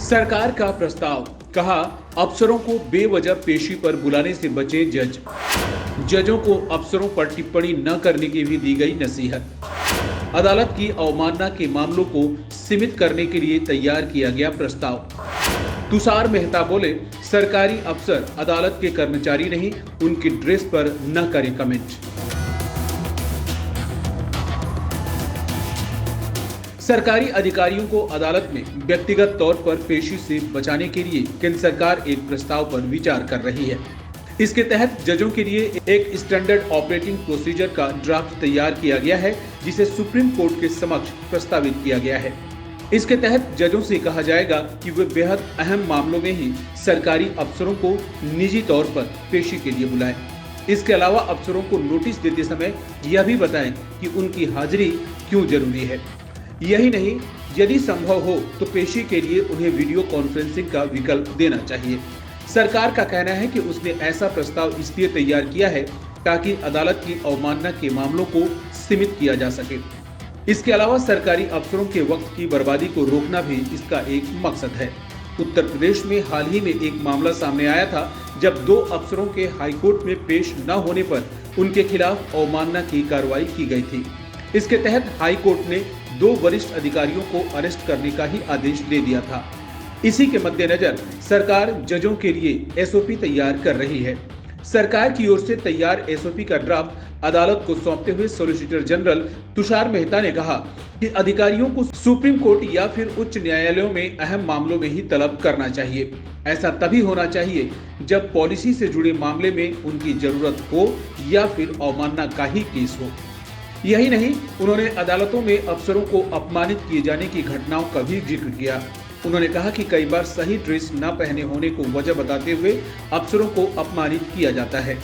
सरकार का प्रस्ताव, कहा अफसरों को बेवजह पेशी पर बुलाने से बचे जज। जजों को अफसरों पर टिप्पणी न करने की भी दी गई नसीहत। अदालत की अवमानना के मामलों को सीमित करने के लिए तैयार किया गया प्रस्ताव। तुषार मेहता बोले, सरकारी अफसर अदालत के कर्मचारी नहीं, उनकी ड्रेस पर न करें कमेंट। सरकारी अधिकारियों को अदालत में व्यक्तिगत तौर पर पेशी से बचाने के लिए केंद्र सरकार एक प्रस्ताव पर विचार कर रही है। इसके तहत जजों के लिए एक स्टैंडर्ड ऑपरेटिंग प्रोसीजर का ड्राफ्ट तैयार किया गया है, जिसे सुप्रीम कोर्ट के समक्ष प्रस्तावित किया गया है। इसके तहत जजों से कहा जाएगा कि वे बेहद अहम मामलों में ही सरकारी अफसरों को निजी तौर पर पेशी के लिए बुलाएं। इसके अलावा अफसरों को नोटिस देते समय यह भी बताएं कि उनकी हाजिरी क्यों जरूरी है। यही नहीं, यदि संभव हो तो पेशी के लिए उन्हें वीडियो कॉन्फ्रेंसिंग का विकल्प देना चाहिए। सरकार का कहना है कि उसने ऐसा प्रस्ताव इसलिए तैयार किया है ताकि अदालत की अवमानना के मामलों को सीमित किया जा सके। इसके अलावा सरकारी अफसरों के वक्त की बर्बादी को रोकना भी इसका एक मकसद है। उत्तर प्रदेश में हाल ही में एक मामला सामने आया था, जब 2 अफसरों के हाईकोर्ट में पेश न होने पर उनके खिलाफ अवमानना की कार्रवाई की गई थी। इसके तहत हाईकोर्ट ने 2 वरिष्ठ अधिकारियों को अरेस्ट करने का ही आदेश दे दिया था। इसी के मद्देनजर सरकार जजों के लिए एसओपी तैयार कर रही है। सरकार की ओर से तैयार एसओपी का ड्राफ्ट अदालत को सौंपते हुए सॉलिसिटर जनरल तुषार मेहता ने कहा कि अधिकारियों को सुप्रीम कोर्ट या फिर उच्च न्यायालयों में अहम मामलों में ही तलब करना चाहिए। ऐसा तभी होना चाहिए जब पॉलिसी से जुड़े मामले में उनकी जरूरत हो या फिर अवमानना का ही केस हो। यही नहीं, उन्होंने अदालतों में अफसरों को अपमानित किए जाने की घटनाओं का भी जिक्र किया। उन्होंने कहा कि कई बार सही ड्रेस न पहने होने को वजह बताते हुए अफसरों को अपमानित किया जाता है।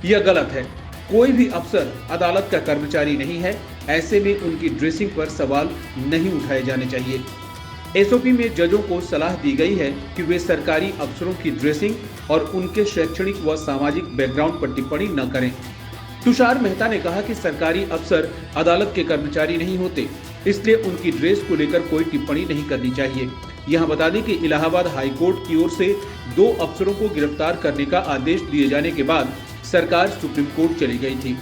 यह गलत है। कोई भी अफसर अदालत का कर्मचारी नहीं है, ऐसे में उनकी ड्रेसिंग पर सवाल नहीं उठाए जाने चाहिए। एसओपी में जजों को सलाह दी गई है कि वे सरकारी अफसरों की ड्रेसिंग और उनके शैक्षणिक व सामाजिक बैकग्राउंड पर टिप्पणी न करें। तुषार मेहता ने कहा कि सरकारी अफसर अदालत के कर्मचारी नहीं होते, इसलिए उनकी ड्रेस को लेकर कोई टिप्पणी नहीं करनी चाहिए। यहां बता दें कि इलाहाबाद हाईकोर्ट की ओर से 2 अफसरों को गिरफ्तार करने का आदेश दिए जाने के बाद सरकार सुप्रीम कोर्ट चली गई थी।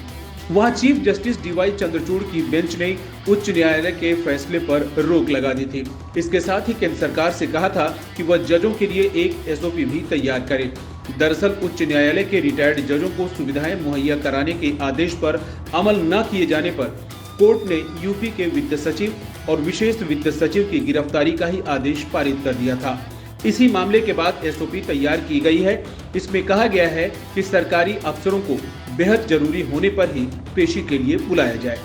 वहां चीफ जस्टिस डीवाई चंद्रचूड़ की बेंच ने उच्च न्यायालय के फैसले पर रोक लगा दी थी। इसके साथ ही केंद्र सरकार से कहा था कि वह जजों के लिए एक एसओपी भी तैयार करे। दरअसल उच्च न्यायालय के रिटायर्ड जजों को सुविधाएं मुहैया कराने के आदेश पर अमल न किए जाने पर कोर्ट ने यूपी के वित्त सचिव और विशेष वित्त सचिव की गिरफ्तारी का ही आदेश पारित कर दिया था। इसी मामले के बाद एसओपी तैयार की गई है। इसमें कहा गया है कि सरकारी अफसरों को बेहद जरूरी होने पर ही पेशी के लिए बुलाया जाए।